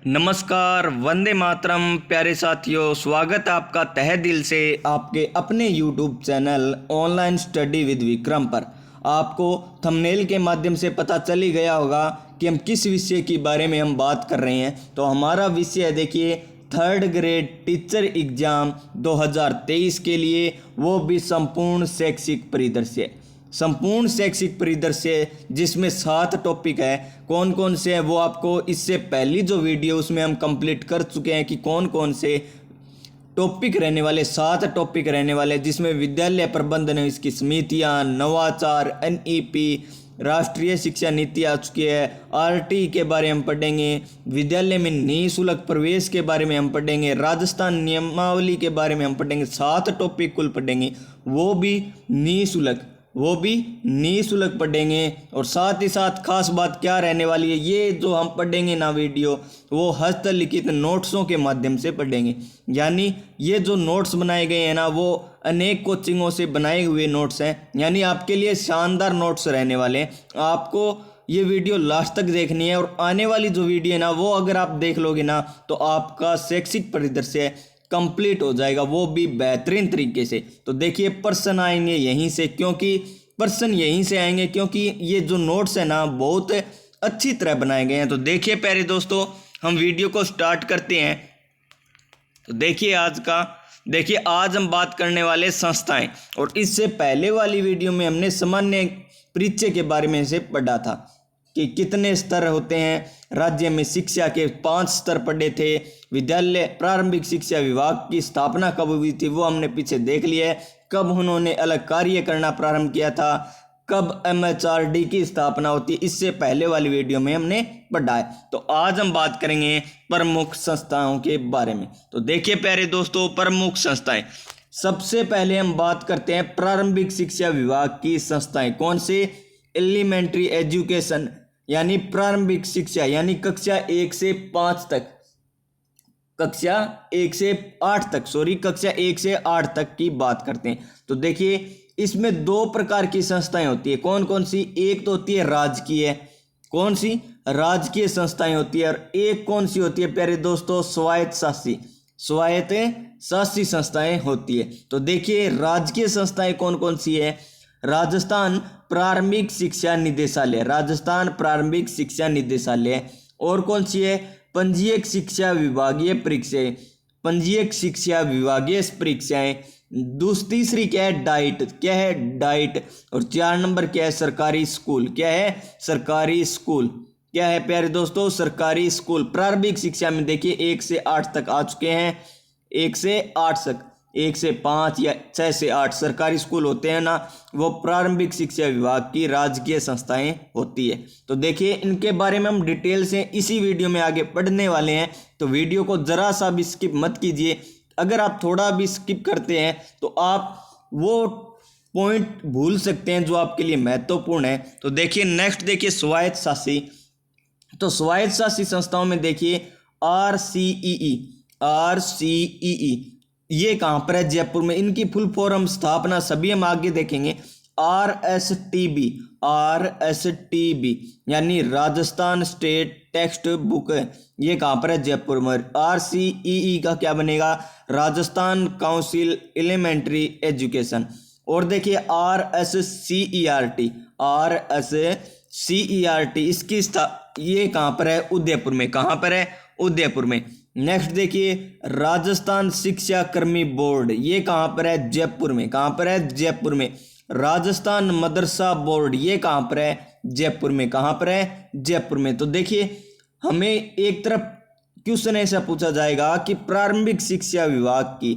नमस्कार, वंदे मातरम। प्यारे साथियों, स्वागत है आपका तहे दिल से आपके अपने YouTube channel online study with Vikram पर। आपको थंबनेल के माध्यम से पता चल ही गया होगा कि हम किस विषय के बारे में हम बात कर रहे हैं। तो हमारा विषय है, देखिए, थर्ड ग्रेड टीचर एग्ज़ाम 2023 के लिए, वो भी संपूर्ण शैक्षिक परिदृश्य। संपूर्ण शैक्षिक परिदृश्य जिसमें 7 टॉपिक है। कौन कौन से हैं वो आपको इससे पहली जो वीडियो उसमें हम कंप्लीट कर चुके हैं कि कौन कौन से टॉपिक रहने वाले। 7 टॉपिक रहने वाले, जिसमें विद्यालय प्रबंधन, इसकी समितियाँ, नवाचार, NEP, राष्ट्रीय शिक्षा नीति आ चुकी है, RT के बारे में हम पढ़ेंगे, विद्यालय में निःशुल्क प्रवेश के बारे में हम पढ़ेंगे, राजस्थान नियमावली के बारे में हम पढ़ेंगे। 7 टॉपिक कुल पढ़ेंगे, वो भी निःशुल्क पढ़ेंगे। और साथ ही साथ खास बात क्या रहने वाली है, ये जो हम पढ़ेंगे ना वीडियो, वो हस्तलिखित नोट्सों के माध्यम से पढ़ेंगे। यानी ये जो नोट्स बनाए गए हैं ना, वो अनेक कोचिंगों से बनाए हुए नोट्स हैं। यानी आपके लिए शानदार नोट्स रहने वाले हैं। आपको ये वीडियो लास्ट तक देखनी है, और आने वाली जो वीडियो है ना, वो अगर आप देख लोगे ना, तो आपका शैक्षिक परिदृश्य कंप्लीट हो जाएगा, वो भी बेहतरीन तरीके से। तो देखिए, प्रश्न आएंगे यहीं से, क्योंकि ये जो नोट्स है ना, बहुत अच्छी तरह बनाए गए हैं। तो देखिए प्यारे दोस्तों, हम वीडियो को स्टार्ट करते हैं। तो देखिए आज हम बात करने वाले संस्थाएं। और इससे पहले वाली वीडियो में हमने सामान्य परिचय के बारे में से पढ़ा था कि कितने स्तर होते हैं। राज्य में शिक्षा के 5 स्तर पढ़े थे। विद्यालय प्रारंभिक शिक्षा विभाग की स्थापना कब हुई थी, वो हमने पीछे देख लिया है। कब उन्होंने अलग कार्य करना प्रारंभ किया था, कब MHRD की स्थापना होती है, इससे पहले वाली वीडियो में हमने पढ़ा है। तो आज हम बात करेंगे प्रमुख संस्थाओं के बारे में। तो देखिए प्यारे दोस्तों, प्रमुख संस्थाएं। सबसे पहले हम बात करते हैं प्रारंभिक शिक्षा विभाग की संस्थाएं। कौन से? एलिमेंट्री एजुकेशन, यानी प्रारंभिक शिक्षा, यानी कक्षा 1 से 8 तक की बात करते हैं। तो देखिए, इसमें 2 प्रकार की संस्थाएं होती है। कौन कौन सी? एक तो होती है राजकीय, कौन सी? राजकीय संस्थाएं होती है। और एक कौन सी होती है प्यारे दोस्तों? स्वायत्त शासी संस्थाएं होती है। तो देखिए, राजकीय संस्थाएं कौन कौन सी है? राजस्थान प्रारंभिक शिक्षा निदेशालय। और कौन सी है? पंजीयक शिक्षा विभागीय परीक्षाएं। तीसरी क्या है? डाइट। और 4 नंबर क्या है? सरकारी स्कूल। क्या है प्यारे दोस्तों? सरकारी स्कूल। प्रारंभिक शिक्षा में देखिए 1 से 8 तक आ चुके हैं। 1 से 5 या 6 से 8 सरकारी स्कूल होते हैं ना, वो प्रारंभिक शिक्षा विभाग की राजकीय संस्थाएं होती है। तो देखिए, इनके बारे में हम डिटेल से इसी वीडियो में आगे पढ़ने वाले हैं। तो वीडियो को जरा सा भी स्किप मत कीजिए। अगर आप थोड़ा भी स्किप करते हैं तो आप वो पॉइंट भूल सकते हैं जो आपके लिए महत्वपूर्ण है। तो देखिए, नेक्स्ट देखिए, स्वायत्त शासी। तो स्वायत्त शासी संस्थाओं में देखिए RCEE, ये कहाँ पर है? जयपुर में। इनकी फुल फॉर्म, स्थापना सभी हम आगे देखेंगे। RSTB यानी राजस्थान स्टेट टेक्स्ट बुक, ये कहाँ पर है? जयपुर में। RCEE का क्या बनेगा? Rajasthan council elementary education. और देखिए RSCERT, इसकी ये कहाँ पर है? उदयपुर में। नेक्स्ट देखिए, राजस्थान शिक्षा कर्मी बोर्ड, ये कहाँ पर है? जयपुर में। राजस्थान मदरसा बोर्ड, ये कहाँ पर है? जयपुर में। तो देखिए, हमें एक तरफ क्वेश्चन ऐसा पूछा जाएगा कि प्रारंभिक शिक्षा विभाग की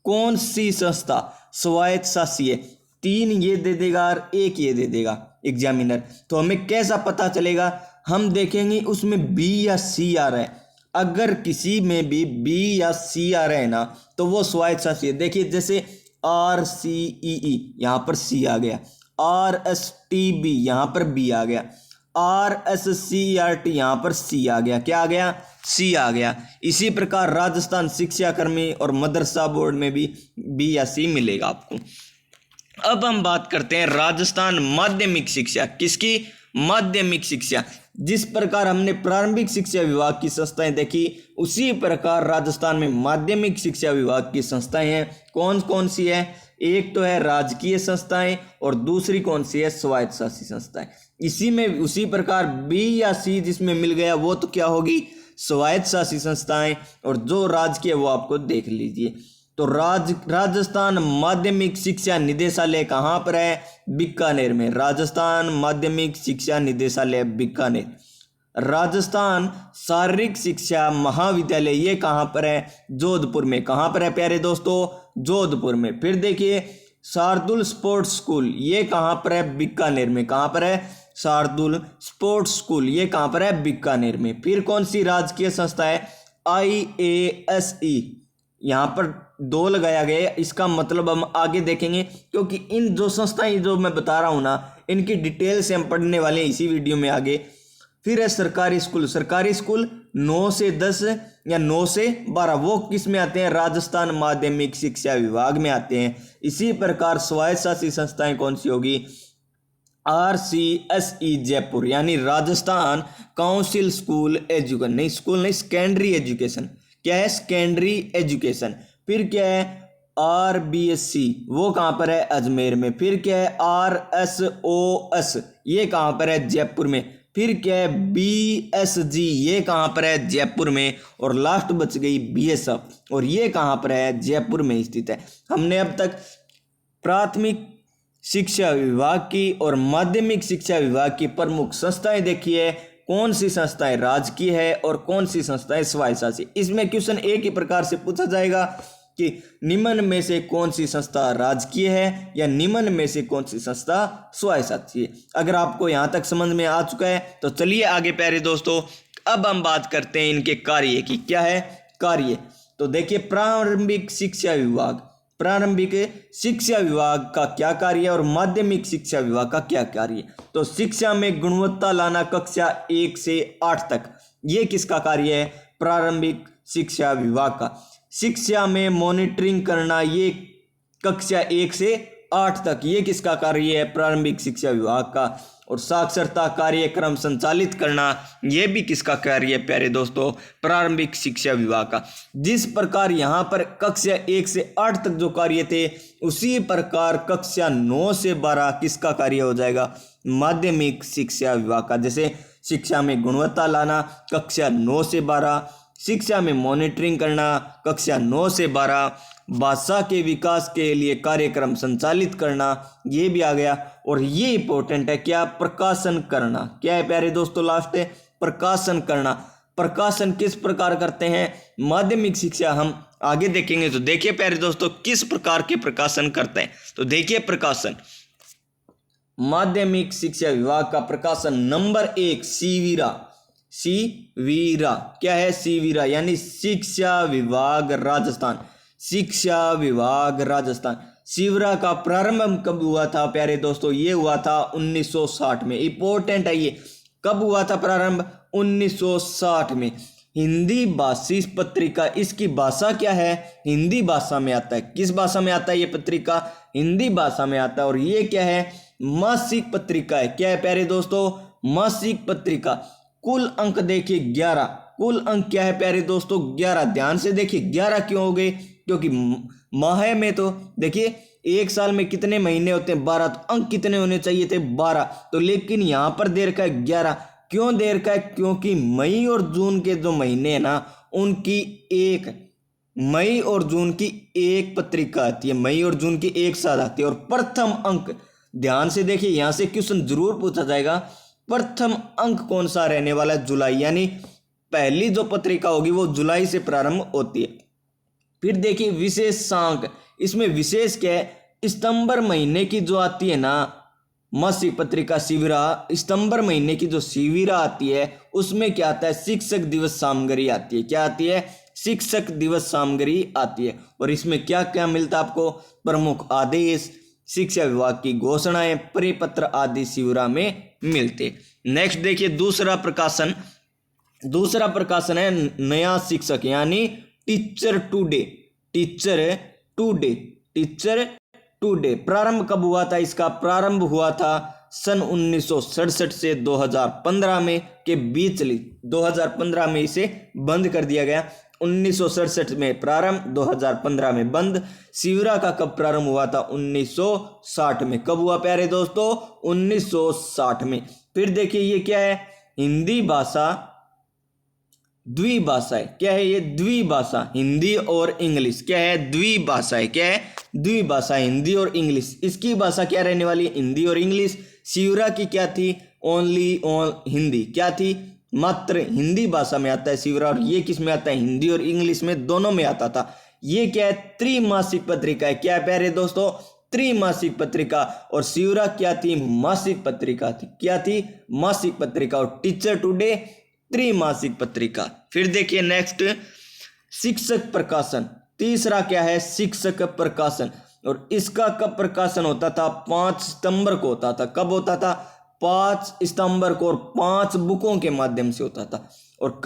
कौन सी संस्था स्वायत्त शासी है? 3 ये दे देगा और 1 ये दे देगा एग्जामिनर। तो हमें कैसा पता चलेगा? हम देखेंगे उसमें B या C आ रहा है। अगर किसी में भी B या C आ रहा है ना, तो वो स्वायत्त शासी है। देखिए, जैसे RCEE, यहाँ पर C आ गया। RSTB, यहाँ पर B आ गया। RSCERT, यहाँ पर C आ गया। क्या आ गया? C आ गया। इसी प्रकार राजस्थान शिक्षा कर्मी और मदरसा बोर्ड में भी B या C मिलेगा आपको। अब हम बात करते हैं राजस्थान माध्यमिक शिक्षा, किसकी? माध्यमिक शिक्षा। जिस प्रकार हमने प्रारंभिक शिक्षा विभाग की संस्थाएं देखी, उसी प्रकार राजस्थान में माध्यमिक शिक्षा विभाग की संस्थाएं हैं। कौन कौन सी है? एक तो है राजकीय संस्थाएं और दूसरी कौन सी है? स्वायत्त शासी संस्थाएं। इसी में उसी प्रकार बी या सी जिसमें मिल गया वो तो क्या होगी? स्वायत्त शासी संस्थाएं, और जो राजकीय वो आपको देख लीजिए। तो राजस्थान माध्यमिक शिक्षा निदेशालय कहाँ पर है? बीकानेर में। राजस्थान माध्यमिक शिक्षा निदेशालय बीकानेर। राजस्थान शारीरिक शिक्षा महाविद्यालय ये कहाँ पर है? जोधपुर में। कहाँ पर है प्यारे दोस्तों? जोधपुर में। फिर देखिए शार्दुल स्पोर्ट्स स्कूल ये कहाँ पर है? बीकानेर में। कहाँ पर है? शार्दुल स्पोर्ट्स स्कूल ये कहाँ पर है? बीकानेर में। फिर कौन सी राजकीय संस्था है? IASE, यहाँ पर 2 लगाया गया, इसका मतलब हम आगे देखेंगे, क्योंकि इन जो संस्थाएं जो मैं बता रहा हूँ ना, इनकी डिटेल से हम पढ़ने वाले हैं इसी वीडियो में आगे। फिर है सरकारी स्कूल। सरकारी स्कूल 9 से 10 या 9 से 12 वो किस में आते हैं? राजस्थान माध्यमिक शिक्षा विभाग में आते हैं। इसी प्रकार स्वायत्त शासी संस्थाएं कौन सी होगी? RCSE जयपुर, यानी राजस्थान काउंसिल स्कूल एजुकेशन, नहीं स्कूल नहीं, सेकेंडरी एजुकेशन। क्या है? Secondary education. फिर क्या है? RBSC वो कहाँ पर है? अजमेर में। फिर क्या है? RSOS ये कहाँ पर है? जयपुर में। फिर क्या है? BSG ये कहाँ पर है? जयपुर में। और लास्ट बच गई BSF, और ये कहाँ पर है? जयपुर में स्थित है। हमने अब तक प्राथमिक शिक्षा विभाग की और माध्यमिक शिक्षा विभाग की प्रमुख संस्थाएं देखी है। कौन सी संस्थाएं राजकीय है और कौन सी संस्थाएं स्वायत्त शासी। इसमें क्वेश्चन एक ही प्रकार से पूछा जाएगा कि निम्न में से कौन सी संस्था राजकीय है या निम्न में से कौन सी संस्था स्वायत्त शासी है। अगर आपको यहाँ तक समझ में आ चुका है तो चलिए आगे प्यारे दोस्तों, अब हम बात करते हैं इनके कार्य की। क्या है कार्य? तो देखिए प्रारंभिक शिक्षा विभाग, प्रारंभिक शिक्षा विभाग का क्या कार्य है और माध्यमिक शिक्षा विभाग का क्या कार्य है? तो शिक्षा में गुणवत्ता लाना कक्षा 1 से 8 तक, ये किसका कार्य है? प्रारंभिक शिक्षा विभाग का। शिक्षा में मॉनिटरिंग करना, ये कक्षा 1 से 8 तक, ये किसका कार्य है? प्रारंभिक शिक्षा विभाग का। और साक्षरता कार्यक्रम संचालित करना, यह भी किसका कार्य है प्यारे दोस्तों? प्रारंभिक शिक्षा विभाग का। जिस प्रकार यहाँ पर कक्षा 1 से 8 तक जो कार्य थे, उसी प्रकार कक्षा 9 से 12 किसका कार्य हो जाएगा? माध्यमिक शिक्षा विभाग का। जैसे शिक्षा में गुणवत्ता लाना कक्षा 9 से 12, शिक्षा में मॉनिटरिंग करना कक्षा 9 से 12, भाषा के विकास के लिए कार्यक्रम संचालित करना, ये भी आ गया। और ये इंपॉर्टेंट है क्या? प्रकाशन करना। क्या है प्यारे दोस्तों? लास्ट है प्रकाशन करना। प्रकाशन किस प्रकार करते हैं? माध्यमिक शिक्षा हम आगे देखेंगे। तो देखिए प्यारे दोस्तों किस प्रकार के प्रकाशन करते हैं। तो देखिए प्रकाशन, माध्यमिक शिक्षा विभाग का प्रकाशन नंबर 1 सीवीरा। सीवीरा क्या है? सीवीरा यानी शिक्षा विभाग राजस्थान। शिक्षा विभाग राजस्थान। शिवरा का प्रारंभ कब हुआ था प्यारे दोस्तों? ये हुआ था 1960 में। इंपॉर्टेंट है ये, कब हुआ था प्रारंभ? 1960 में। हिंदी भाषी पत्रिका, इसकी भाषा क्या है? हिंदी भाषा में आता है। किस भाषा में आता है ये पत्रिका? हिंदी भाषा में आता है। और ये क्या है? मासिक पत्रिका है। क्या है प्यारे दोस्तों? मासिक पत्रिका। कुल अंक देखिए 11। कुल अंक क्या है प्यारे दोस्तों? 11। ध्यान से देखिए 11 क्यों हो गए? क्योंकि माह में तो देखिए एक साल में कितने महीने होते हैं? 12। तो अंक कितने होने चाहिए थे? 12। तो लेकिन यहाँ पर देर का 11। क्यों देर का है? क्योंकि मई और जून के जो महीने हैं ना, उनकी एक मई और जून की एक पत्रिका आती है। मई और जून की एक साथ आती है। और प्रथम अंक, ध्यान से देखिए यहाँ से क्वेश्चन जरूर पूछा जाएगा, प्रथम अंक कौन सा रहने वाला है? जुलाई। यानी पहली जो पत्रिका होगी वो जुलाई से प्रारंभ होती है। फिर देखिए विशेषांक, इसमें विशेष क्या है? सितंबर महीने की जो आती है ना मासिक पत्रिका शिविरा, सितंबर महीने की जो शिविरा आती है उसमें क्या आता है? शिक्षक दिवस सामग्री आती है। क्या आती है? शिक्षक दिवस सामग्री आती है। और इसमें क्या क्या मिलता है आपको? प्रमुख आदेश, शिक्षा विभाग की घोषणाएं, परिपत्र आदि शिविरा में मिलते। नेक्स्ट देखिए दूसरा प्रकाशन। दूसरा प्रकाशन है नया शिक्षक यानी teacher today. Teacher today. Teacher today प्रारंभ कब हुआ था इसका? प्रारंभ हुआ था सन 1967 से 2015 में के बीच चली। 2015 में इसे बंद कर दिया गया। 1967 में प्रारंभ, 2015 में बंद। शिवरा का कब प्रारंभ हुआ था? 1960 में। कब हुआ प्यारे दोस्तों? 1960 में। फिर देखिए ये क्या है? हिंदी भाषा द्विभाषा है। क्या है ये? द्विभाषा, हिंदी और इंग्लिश। क्या है? द्विभाषा है। क्या है? द्विभाषा, हिंदी और इंग्लिश। इसकी भाषा क्या रहने वाली? हिंदी और इंग्लिश। शिवरा की क्या थी? ओनली हिंदी। क्या थी? मात्र हिंदी भाषा में आता है शिवरा। और ये किस में आता है? हिंदी और इंग्लिश में, दोनों में आता था। ये क्या है? त्रिमासिक पत्रिका है। क्या है प्यारे दोस्तों? त्रिमासिक पत्रिका। और शिवरा क्या थी? मासिक पत्रिका थी। क्या थी? मासिक पत्रिका। और टीचर टुडे त्रिमासिक पत्रिका। फिर देखिए नेक्स्ट, शिक्षक प्रकाशन। तीसरा क्या है? शिक्षक प्रकाशन। और इसका कब प्रकाशन होता था? 5 सितंबर को होता था। कब होता था? 5 सितंबर को। और 5 बुकों के माध्यम से होता था। और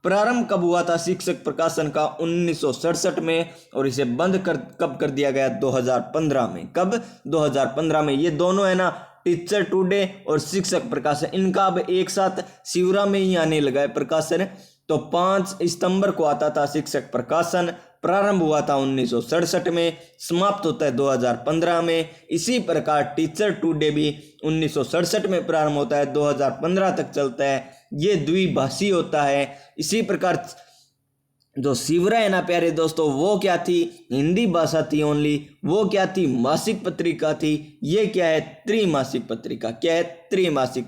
प्रारंभ कब हुआ था शिक्षक प्रकाशन का? 1967 में। और इसे बंद कब कर दिया गया? 2015 में। कब? 2015 में। ये दोनों है ना, टीचर टुडे और शिक्षक प्रकाशन, इनका अब एक साथ शिवरा में ही आने लगा है प्रकाशन। तो 5 सितंबर को आता था शिक्षक प्रकाशन। प्रारंभ हुआ था 1967 में, समाप्त होता है 2015 में। इसी प्रकार टीचर टुडे भी 1967 में प्रारंभ होता है, 2015 तक चलता है। ये द्विभाषी होता है। इसी प्रकार जो शिवरा है ना प्यारे दोस्तों, वो क्या थी? हिंदी भाषा थी ओनली। वो क्या थी? मासिक पत्रिका थी। ये क्या है? त्रिमासिक पत्रिका। क्या है? त्रिमासिक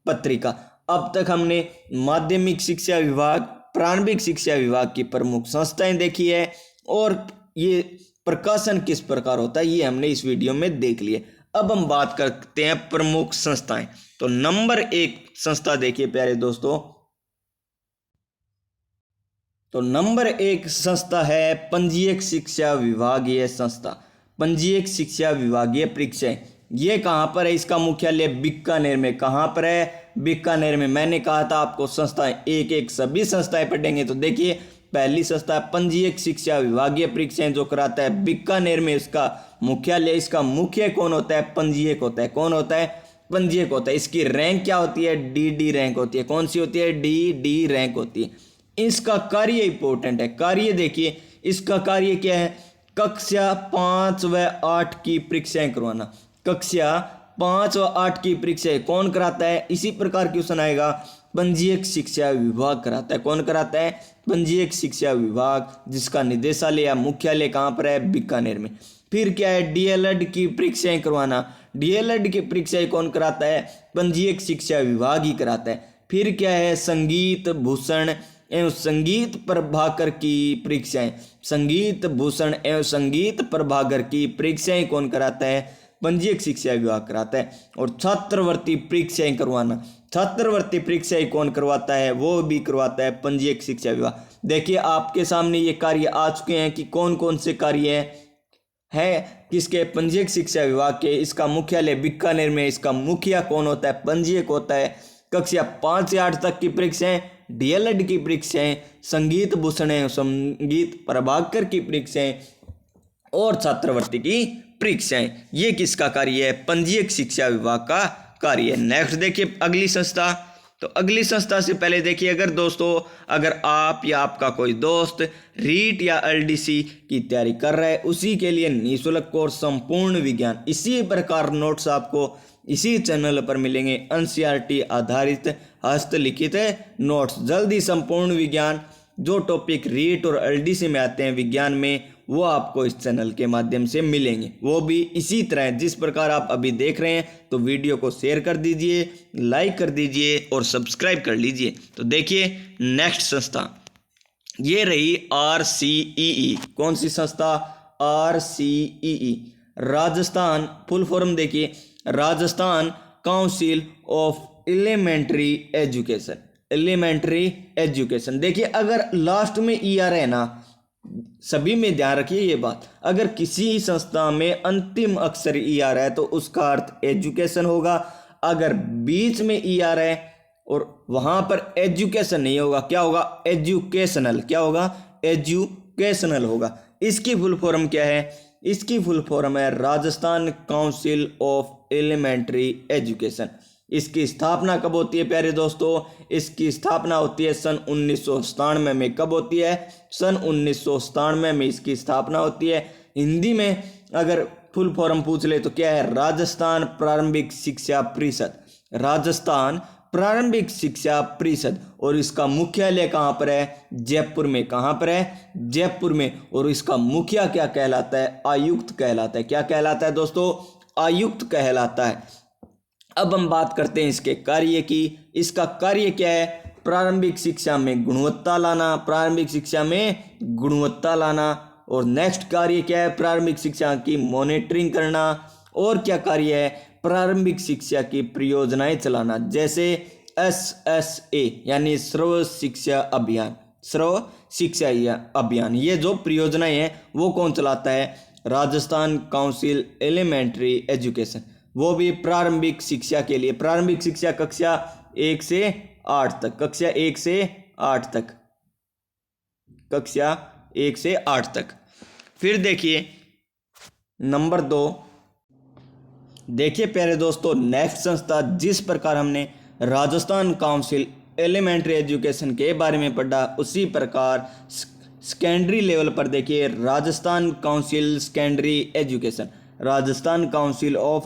पत्रिका। अब तक हमने माध्यमिक शिक्षा विभाग, प्रारंभिक शिक्षा विभाग की प्रमुख संस्थाएं देखी है और ये प्रकाशन किस प्रकार होता है ये हमने इस वीडियो में देख लिया। अब हम बात करते हैं प्रमुख संस्थाएं। तो नंबर 1 संस्था देखिए प्यारे दोस्तों, तो नंबर 1 संस्था है पंजीयक शिक्षा विभागीय संस्था। पंजीयक शिक्षा विभागीय परीक्षाएं, ये कहाँ पर है? इसका मुख्यालय बीकानेर में। कहाँ पर है? बीकानेर में। मैंने कहा था आपको संस्थाएं एक एक सभी संस्थाएं पढ़ेंगे। तो देखिए पहली संस्था है पंजीयक शिक्षा विभागीय परीक्षाएं, जो कराता है बीकानेर में इसका मुख्यालय। इसका मुख्य कौन होता है? पंजीयक होता है। कौन होता है? पंजीयक होता है। इसकी रैंक क्या होती है? डी रैंक होती है। कौन सी होती है? डी रैंक होती है। इसका कार्य इंपॉर्टेंट है। कार्य देखिए, इसका कार्य क्या है? कक्षा 5 व 8 की परीक्षाएं करवाना। कक्षा 5 व 8 की परीक्षाएं कौन कराता है? इसी प्रकार क्वेश्चन आएगा, पंजीयक शिक्षा विभाग कराता है। कौन कराता है? पंजीयक शिक्षा विभाग, जिसका निदेशालय या मुख्यालय कहाँ पर है? बीकानेर में। फिर क्या है? डीएलएड की परीक्षाएं करवाना। डीएलएड की परीक्षाएं कौन कराता है? पंजीयक शिक्षा विभाग ही कराता है। फिर क्या है? संगीत भूषण एवं संगीत प्रभाकर की परीक्षाएं। संगीत भूषण एवं संगीत प्रभाकर की परीक्षाएं कौन कराता है? पंजीयक शिक्षा विभाग कराता है। और छात्रवृत्ति परीक्षाएं करवाना, छात्रवृत्ति परीक्षाएं कौन करवाता है? वो भी करवाता है पंजीयक शिक्षा विभाग। देखिए आपके सामने ये कार्य आ चुके हैं कि कौन कौन से कार्य है किसके? पंजीयक शिक्षा विभाग के। इसका मुख्यालय बीकानेर में। इसका मुखिया कौन होता है? पंजीयक होता है। कक्षा 5 से 8 तक की परीक्षाएं, डीएलएड की परीक्षाएं, संगीत भूषण एवं संगीत प्रभाकर की परीक्षाएं और छात्रवृत्ति की परीक्षाएं, ये किसका कार्य है? पंजीयक शिक्षा विभाग का कार्य है। नेक्स्ट देखिए अगली संस्था। तो अगली संस्था से पहले देखिए, अगर आप या आपका कोई दोस्त रीट या एलडीसी की तैयारी कर रहा है, उसी के लिए निःशुल्क कोर्स संपूर्ण विज्ञान, इसी प्रकार नोट्स आपको इसी चैनल पर मिलेंगे। एनसीईआरटी आधारित हस्तलिखित नोट्स। जल्दी संपूर्ण विज्ञान, जो टॉपिक रीट और एलडीसी में आते हैं विज्ञान में, वो आपको इस चैनल के माध्यम से मिलेंगे। वो भी इसी तरह जिस प्रकार आप अभी देख रहे हैं। तो वीडियो को शेयर कर दीजिए, लाइक कर दीजिए और सब्सक्राइब कर लीजिए। तो देखिए नेक्स्ट संस्था ये रही RCEE। कौन सी संस्था? RCEE, राजस्थान। फुल फॉर्म देखिए, Rajasthan council of elementary education. Elementary education. देखिए अगर लास्ट में ER है ना, सभी में ध्यान रखिए ये बात, अगर किसी संस्था में अंतिम अक्षर ER है तो उसका अर्थ एजुकेशन होगा। अगर बीच में ER है और वहां पर एजुकेशन नहीं होगा, क्या होगा? एजुकेशनल। क्या होगा? एजुकेशनल होगा। इसकी फुल फॉर्म क्या है? इसकी फुल फॉर्म है Rajasthan council of elementary education. इसकी स्थापना कब होती है प्यारे दोस्तों? इसकी स्थापना होती है सन 1997 में। कब होती है? सन 1997 में इसकी स्थापना होती है। हिंदी में अगर फुल फॉर्म पूछ ले तो क्या है? राजस्थान प्रारंभिक शिक्षा परिषद। राजस्थान प्रारंभिक शिक्षा परिषद। और इसका मुख्यालय कहाँ पर है? जयपुर में। कहाँ पर है? जयपुर में। और इसका मुखिया क्या कहलाता है? आयुक्त कहलाता है। क्या कहलाता है दोस्तों? आयुक्त कहलाता है। अब हम बात करते हैं इसके कार्य की। इसका कार्य क्या है? प्रारंभिक शिक्षा में गुणवत्ता लाना। प्रारंभिक शिक्षा में गुणवत्ता लाना। और नेक्स्ट कार्य क्या है? प्रारंभिक शिक्षा की मॉनिटरिंग करना। और क्या कार्य है? प्रारंभिक शिक्षा की परियोजनाएं चलाना, जैसे SSA यानी सर्व शिक्षा अभियान। सर्व शिक्षा अभियान, ये जो परियोजनाएं हैं वो कौन चलाता है? Rajasthan council elementary education. वो भी प्रारंभिक शिक्षा के लिए। प्रारंभिक शिक्षा कक्षा 1 से 8 तक। कक्षा 1 से 8 तक। कक्षा 1 से 8 तक। फिर देखिए नंबर 2। देखिए प्यारे दोस्तों, नेक्स्ट संस्था जिस प्रकार हमने राजस्थान काउंसिल एलिमेंट्री एजुकेशन के बारे में पढ़ा, उसी प्रकार सेकेंडरी लेवल पर देखिए Rajasthan council secondary education. Rajasthan council of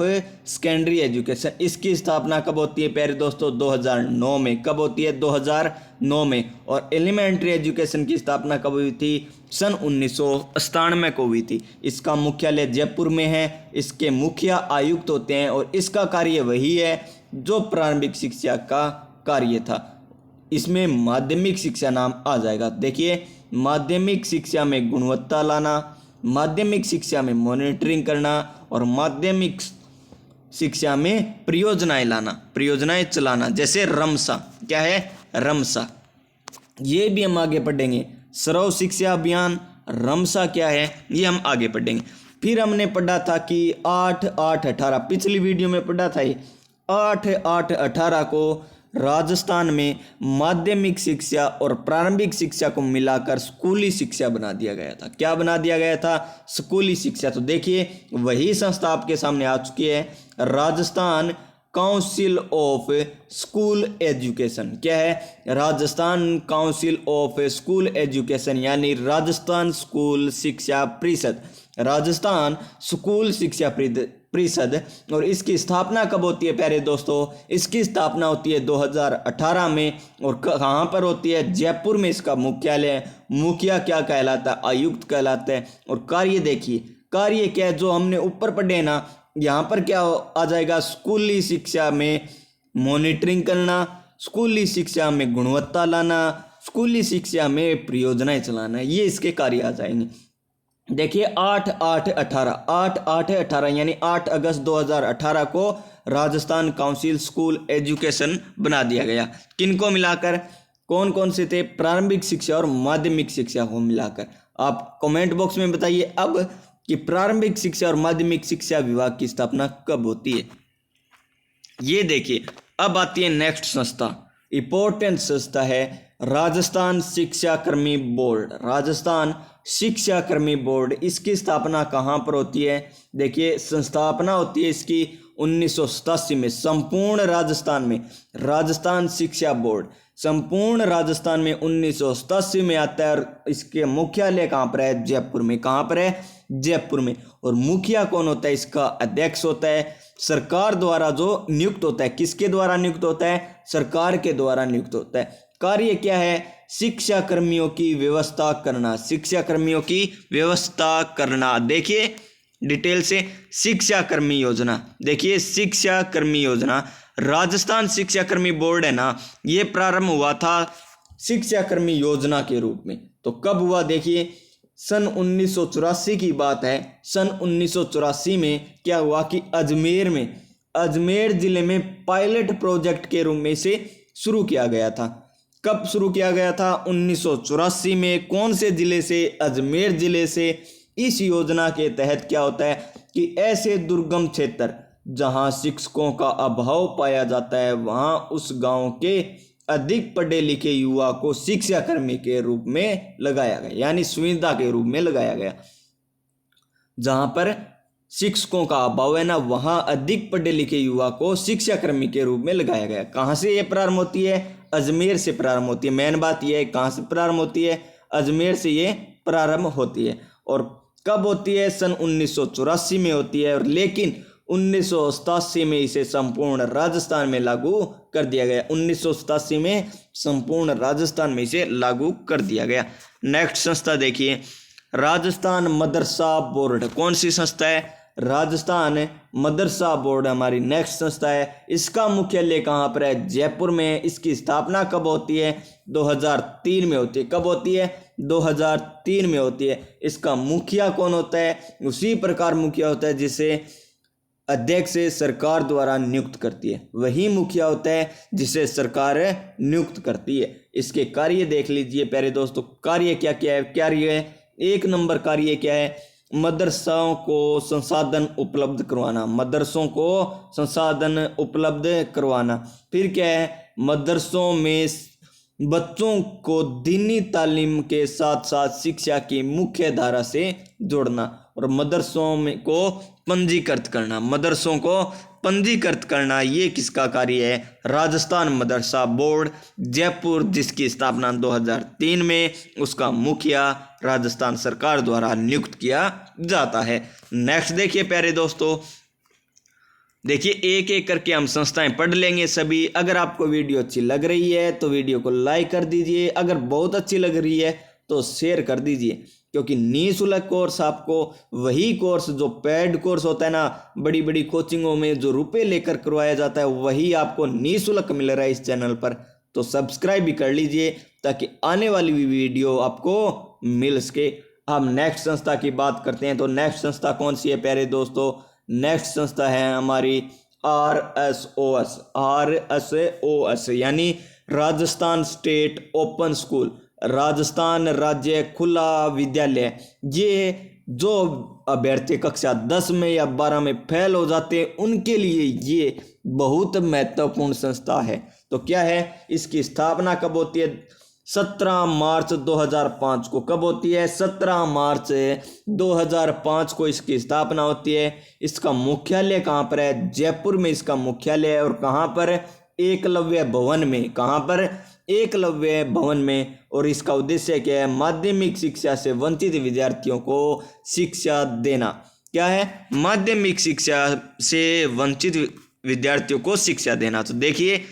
secondary education, इसकी स्थापना कब होती है प्यारे दोस्तों? 2009 में। कब होती है? 2009 में। और एलिमेंट्री एजुकेशन की स्थापना कब हुई थी? सन 1997 को हुई थी। इसका मुख्यालय जयपुर में है। इसके मुखिया आयुक्त होते हैं और इसका कार्य वही है जो प्रारंभिक शिक्षा का कार्य था। इसमें माध्यमिक शिक्षा नाम आ जाएगा। देखिए, माध्यमिक शिक्षा में गुणवत्ता लाना, माध्यमिक शिक्षा में मॉनिटरिंग करना और माध्यमिक शिक्षा में परियोजनाएं लाना, परियोजनाएं चलाना, जैसे रमसा। क्या है? रमसा। ये भी हम आगे पढ़ेंगे। सर्व शिक्षा अभियान, रमसा क्या है ये हम आगे पढ़ेंगे। फिर हमने पढ़ा था कि 8-8-18, पिछली वीडियो में पढ़ा था ये 8-8-18 को राजस्थान में माध्यमिक शिक्षा और प्रारंभिक शिक्षा को मिलाकर स्कूली शिक्षा बना दिया गया था। क्या बना दिया गया था? स्कूली शिक्षा। तो देखिए वही संस्था आपके सामने आ चुकी है, Rajasthan council of school education. क्या है? Rajasthan council of school education, यानी राजस्थान स्कूल शिक्षा परिषद। राजस्थान स्कूल शिक्षा परिषद। और इसकी स्थापना कब होती है प्यारे दोस्तों? इसकी स्थापना होती है 2018 में। और कहाँ पर होती है? जयपुर में इसका मुख्यालय है। मुखिया क्या कहलाता है? आयुक्त कहलाता है। और कार्य देखिए, कार्य क्या है जो हमने ऊपर पढ़े ना, यहाँ पर क्या आ जाएगा? स्कूली शिक्षा में मॉनिटरिंग करना, स्कूली शिक्षा में गुणवत्ता लाना, स्कूली शिक्षा में परियोजनाएं चलाना, ये इसके कार्य आ जाएंगे। देखिए 8-8-18 यानी 8 अगस्त 2018 को राजस्थान काउंसिल स्कूल एजुकेशन बना दिया गया। किनको मिलाकर? कौन कौन से थे? प्रारंभिक शिक्षा और माध्यमिक शिक्षा को मिलाकर। आप कमेंट बॉक्स में बताइए अब कि प्रारंभिक शिक्षा और माध्यमिक शिक्षा विभाग की स्थापना कब होती है। ये देखिए, अब आती है नेक्स्ट संस्था, इंपॉर्टेंट संस्था है राजस्थान शिक्षा कर्मी बोर्ड। राजस्थान शिक्षा कर्मी बोर्ड, इसकी स्थापना कहाँ पर होती है? देखिए, संस्थापना होती है इसकी 1987 में। संपूर्ण राजस्थान में राजस्थान शिक्षा बोर्ड संपूर्ण राजस्थान में 1987 में आता है। और इसके मुख्यालय कहाँ पर है? जयपुर में। कहाँ पर है? जयपुर में। और मुखिया कौन होता है? इसका अध्यक्ष होता है, सरकार द्वारा जो नियुक्त होता है। किसके द्वारा नियुक्त होता है? सरकार के द्वारा नियुक्त होता है। कार्य क्या है? शिक्षा कर्मियों की व्यवस्था करना। शिक्षा कर्मियों की व्यवस्था करना। देखिए डिटेल से, शिक्षा कर्मी योजना। देखिए शिक्षा कर्मी योजना, राजस्थान शिक्षा कर्मी बोर्ड है ना, ये प्रारंभ हुआ था शिक्षा कर्मी योजना के रूप में। तो कब हुआ? देखिए सन 1984 की बात है। सन 1984 में क्या हुआ कि अजमेर जिले में पायलट प्रोजेक्ट के रूप में इसे शुरू किया गया था। कब शुरू किया गया था? 1984 में। कौन से जिले से? अजमेर जिले से। इस योजना के तहत क्या होता है कि ऐसे दुर्गम क्षेत्र जहां शिक्षकों का अभाव पाया जाता है, वहां उस गांव के अधिक पढ़े लिखे युवा को शिक्षा कर्मी के रूप में लगाया गया, यानी सुविधा के रूप में लगाया गया। जहां पर शिक्षकों का अभाव है ना, वहाँ अधिक पढ़े लिखे युवा को शिक्षाकर्मी के रूप में लगाया गया। कहाँ से ये प्रारंभ होती है? अजमेर से प्रारंभ होती है। मेन बात यह है, कहाँ से प्रारंभ होती है? अजमेर से ये प्रारंभ होती है। और कब होती है? सन 1984 में होती है। और लेकिन 1987 में इसे संपूर्ण राजस्थान में लागू कर दिया गया। 1987 में संपूर्ण राजस्थान में इसे लागू कर दिया गया। नेक्स्ट संस्था देखिए, राजस्थान मदरसा बोर्ड। कौन सी संस्था है? राजस्थान मदरसा बोर्ड हमारी नेक्स्ट संस्था है। इसका मुख्यालय कहाँ पर है? जयपुर में। इसकी स्थापना कब होती है? 2003 में होती है। कब होती है? 2003 में होती है। इसका मुखिया कौन होता है? उसी प्रकार मुखिया होता है जिसे अध्यक्ष सरकार द्वारा नियुक्त करती है, वही मुखिया होता है जिसे सरकार नियुक्त करती है। इसके कार्य देख लीजिए प्यारे दोस्तों। कार्य क्या क्या है? कार्य 1 नंबर कार्य क्या है? मदरसों को संसाधन उपलब्ध करवाना। मदरसों को संसाधन उपलब्ध करवाना। फिर क्या है? मदरसों में बच्चों को दीनी तालीम के साथ साथ शिक्षा की मुख्य धारा से जोड़ना। और मदरसों में को पंजीकृत करना। मदरसों को पंजीकृत करना ये किसका कार्य है? राजस्थान मदरसा बोर्ड जयपुर, जिसकी स्थापना 2003 में, उसका मुखिया राजस्थान सरकार द्वारा नियुक्त किया जाता है। नेक्स्ट देखिए प्यारे दोस्तों, देखिए एक एक करके हम संस्थाएं पढ़ लेंगे सभी। अगर आपको वीडियो अच्छी लग रही है तो वीडियो को लाइक कर दीजिए। अगर बहुत अच्छी लग रही है तो शेयर कर दीजिए, क्योंकि निःशुल्क कोर्स आपको वही कोर्स जो पेड कोर्स होता है ना, बड़ी बड़ी कोचिंगों में जो रुपए लेकर करवाया जाता है, वही आपको निःशुल्क मिल रहा है इस चैनल पर। तो सब्सक्राइब भी कर लीजिए ताकि आने वाली भी वीडियो आपको मिल सके। हम नेक्स्ट संस्था की बात करते हैं। तो नेक्स्ट संस्था कौन सी है प्यारे दोस्तों? नेक्स्ट संस्था है हमारी RSOS। RSOS यानी Rajasthan state open school, Rajasthan राज्य खुला विद्यालय। ये जो अभ्यर्थी कक्षा 10 में या 12 में फेल हो जाते हैं उनके लिए ये बहुत महत्वपूर्ण संस्था है। तो क्या है? इसकी स्थापना कब होती है? 17 मार्च 2005 को। कब होती है? 17 मार्च 2005 को इसकी स्थापना होती है। इसका मुख्यालय कहाँ पर है? जयपुर में इसका मुख्यालय है। और कहाँ पर? एकलव्य भवन में। कहाँ पर? एकलव्य भवन में। और इसका उद्देश्य क्या है? माध्यमिक शिक्षा से वंचित विद्यार्थियों को शिक्षा देना। क्या है? माध्यमिक शिक्षा से वंचित विद्यार्थियों को शिक्षा देना। तो देखिए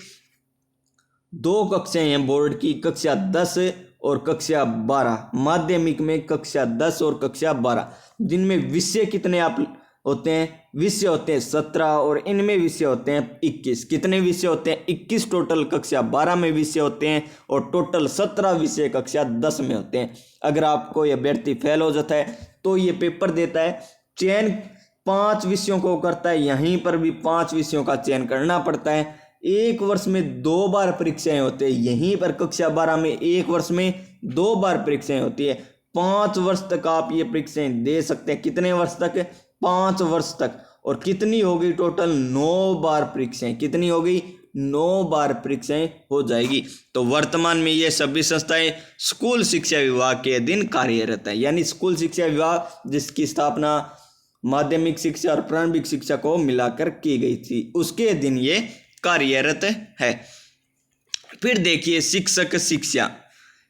2 कक्षाएं हैं बोर्ड की, कक्षा 10 और कक्षा 12। माध्यमिक में कक्षा 10 और कक्षा 12, जिनमें विषय कितने आप होते हैं? विषय होते हैं 17 और इनमें विषय होते हैं 21। कितने विषय होते हैं? 21 टोटल कक्षा 12 में विषय होते हैं और टोटल 17 विषय कक्षा 10 में होते हैं। अगर आपको यह अभ्यर्थी फेल हो जाता है तो ये पेपर देता है, चयन 5 विषयों को करता है। यहीं पर भी 5 विषयों का चयन करना पड़ता है। 1 वर्ष में 2 बार परीक्षाएं होती है। यहीं पर कक्षा 12 में 1 वर्ष में 2 बार परीक्षाएं होती है। 5 वर्ष तक आप ये परीक्षाएं दे सकते हैं। कितने वर्ष तक? 5 वर्ष तक। और कितनी होगी टोटल? 9 बार परीक्षाएं। कितनी होगी? 9 बार परीक्षाएं हो जाएगी। तो वर्तमान में ये सभी संस्थाएं स्कूल शिक्षा विभाग के अधीन कार्यरत है। यानी स्कूल शिक्षा विभाग जिसकी स्थापना माध्यमिक शिक्षा और प्रारंभिक शिक्षा को मिलाकर की गई थी, उसके अधीन ये कार्यरत है। फिर देखिए शिक्षक शिक्षा।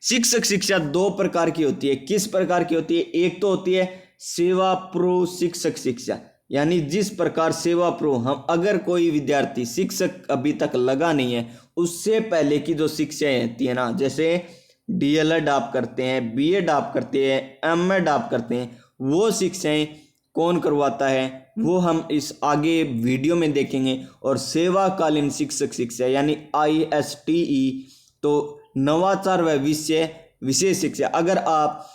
शिक्षक शिक्षा 2 प्रकार की होती है। किस प्रकार की होती है? एक तो होती है सेवाप्रो शिक्षक शिक्षा, यानी जिस प्रकार सेवाप्रो हम अगर कोई विद्यार्थी शिक्षक अभी तक लगा नहीं है, उससे पहले की जो शिक्षाएं होती है ना, जैसे DLED आप करते हैं, B.Ed आप करते हैं, M.Ed आप करते हैं, वो शिक्षाएं कौन करवाता है वो हम इस आगे वीडियो में देखेंगे। और सेवाकालीन शिक्षक शिक्षा यानी ISTE, तो नवाचार व विशेष शिक्षा। अगर आप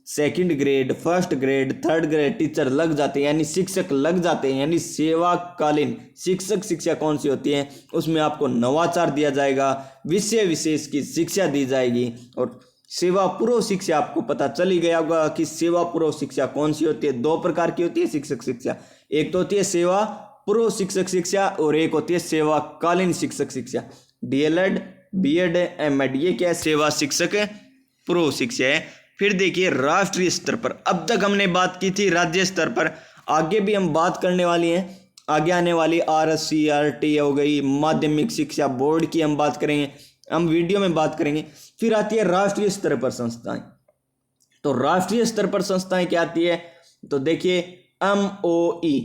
2nd grade, 1st grade, 3rd grade teacher लग जाते हैं, यानी शिक्षक लग जाते हैं, यानी सेवाकालीन शिक्षक शिक्षा कौन सी होती है? उसमें आपको नवाचार दिया जाएगा, विषय विशेष की शिक्षा दी जाएगी। और सेवा पूर्व शिक्षा आपको पता चल ही गया होगा कि सेवा पूर्व शिक्षा कौन सी होती है। 2 प्रकार की होती है शिक्षक शिक्षा। एक तो होती है सेवा पूर्व शिक्षक शिक्षा और एक होती है सेवाकालीन शिक्षक शिक्षा। DLED, B.Ed, M.Ed ये क्या है? सेवा शिक्षक पूर्व शिक्षा है। फिर देखिए राष्ट्रीय स्तर पर, अब तक हमने बात की थी राज्य स्तर पर, आगे भी हम बात करने वाली हैं, आगे आने वाली RSCRT हो गई, माध्यमिक शिक्षा बोर्ड की हम बात करेंगे, हम वीडियो में बात करेंगे। फिर आती है राष्ट्रीय स्तर पर संस्थाएं। तो राष्ट्रीय स्तर पर संस्थाएं क्या आती है, तो देखिए MOE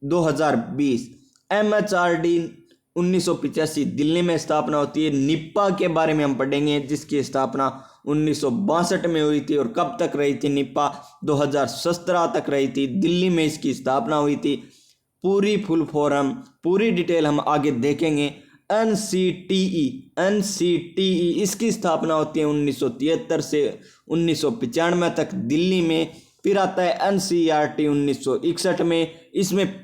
2020, MHRD 1985 दिल्ली में स्थापना होती है। निप्पा के बारे में हम पढ़ेंगे जिसकी स्थापना 1962 में हुई थी। और कब तक रही थी निप्पा, 2017 तक रही थी, दिल्ली में इसकी स्थापना हुई थी। पूरी फुल फॉर्म पूरी डिटेल हम आगे देखेंगे। NCTE इसकी स्थापना होती है 1973 से 1995 तक दिल्ली में। फिर आता है NCERT 1961 में। इसमें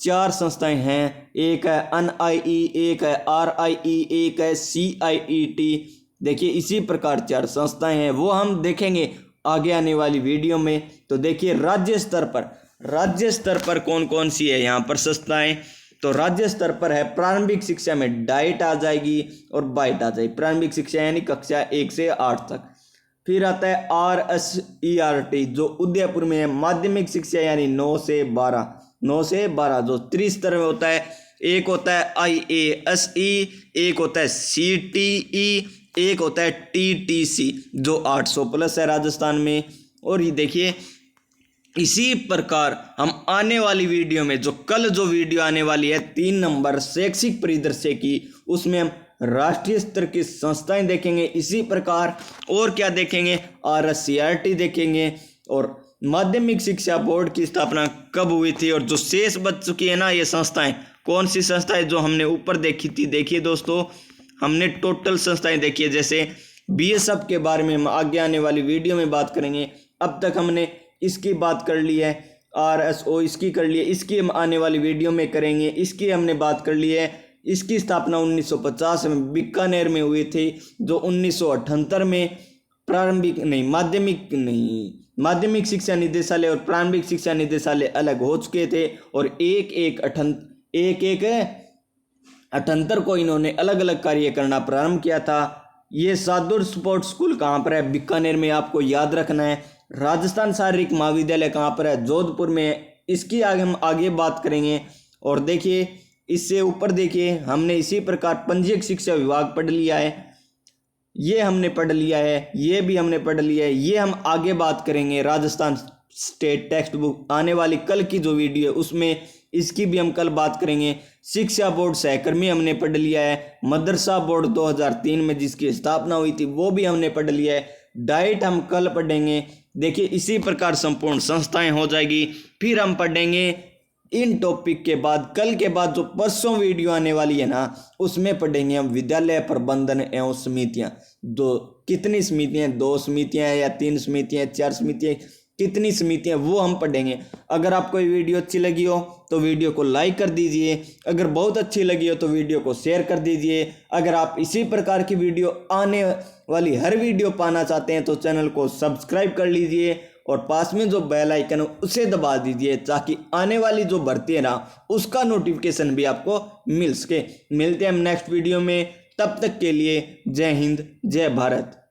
4 संस्थाएं हैं, एक है NIE, एक है RIE, एक है CIET। देखिए इसी प्रकार 4 संस्थाएं हैं, वो हम देखेंगे आगे आने वाली वीडियो में। तो देखिए राज्य स्तर पर कौन कौन सी है यहाँ पर संस्थाएं। तो राज्य स्तर पर है प्रारंभिक शिक्षा में डाइट आ जाएगी और बाइट आ जाएगी। प्रारंभिक शिक्षा यानी कक्षा 1 से 8 तक। फिर आता है RSERT जो उदयपुर में है। माध्यमिक शिक्षा यानी 9 से 12 जो त्रिस्तर में होता है। एक होता है IASE, एक होता है CTE, एक होता है TTC जो 800+ है राजस्थान में। और ये देखिए इसी प्रकार हम आने वाली वीडियो में, जो कल जो वीडियो आने वाली है 3 नंबर शैक्षिक परिदृश्य की, उसमें हम राष्ट्रीय स्तर की संस्थाएं देखेंगे। इसी प्रकार और क्या देखेंगे, RSCRT देखेंगे और माध्यमिक शिक्षा बोर्ड की स्थापना कब हुई थी। और जो शेष बच चुकी है ना ये संस्थाएं, कौन सी संस्थाएं जो हमने ऊपर देखी थी, देखिए दोस्तों हमने टोटल संस्थाएं देखी है। जैसे BSF के बारे में हम आगे आने वाली वीडियो में बात करेंगे। अब तक हमने इसकी बात कर ली है, RSO इसकी कर ली है, इसकी हम आने वाली वीडियो में करेंगे। इसकी हमने बात कर ली है। इसकी स्थापना 1950 में बीकानेर में हुई थी, जो 1978 में माध्यमिक शिक्षा निदेशालय और प्रारंभिक शिक्षा निदेशालय अलग हो चुके थे। और 1978 को इन्होंने अलग अलग कार्य करना प्रारंभ किया था। ये सादुर स्पोर्ट्स स्कूल कहाँ पर है, बीकानेर में, आपको याद रखना है। राजस्थान शारीरिक महाविद्यालय कहाँ पर है, जोधपुर में। इसकी आगे हम आगे बात करेंगे। और देखिए इससे ऊपर देखिए हमने इसी प्रकार पंजीयक शिक्षा विभाग पढ़ लिया है, ये हमने पढ़ लिया है, ये भी हमने पढ़ लिया है। ये हम आगे बात करेंगे। राजस्थान स्टेट टेक्स्ट बुक आने वाली कल की जो वीडियो है उसमें इसकी भी हम कल बात करेंगे। शिक्षा बोर्ड सहकर्मी हमने पढ़ लिया है। मदरसा बोर्ड 2003 में जिसकी स्थापना हुई थी वो भी हमने पढ़ लिया है। डाइट हम कल पढ़ेंगे। देखिए इसी प्रकार संपूर्ण संस्थाएं हो जाएगी। फिर हम पढ़ेंगे इन टॉपिक के बाद, कल के बाद जो परसों वीडियो आने वाली है ना, उसमें पढ़ेंगे हम विद्यालय प्रबंधन एवं समितियां। दो कितनी समितियां, 2 समितियां या 3 समितियां, 4 समितियां, कितनी समितियां, वो हम पढ़ेंगे। अगर आपको ये वीडियो अच्छी लगी हो तो वीडियो को लाइक कर दीजिए। अगर बहुत अच्छी लगी हो तो वीडियो को शेयर कर दीजिए। अगर आप इसी प्रकार की वीडियो आने वाली हर वीडियो पाना चाहते हैं तो चैनल को सब्सक्राइब कर लीजिए और पास में जो बेल आइकन है उसे दबा दीजिए, ताकि आने वाली जो भर्ती है ना उसका नोटिफिकेशन भी आपको मिल सके। मिलते हैं हम नेक्स्ट वीडियो में, तब तक के लिए जय हिंद, जय भारत।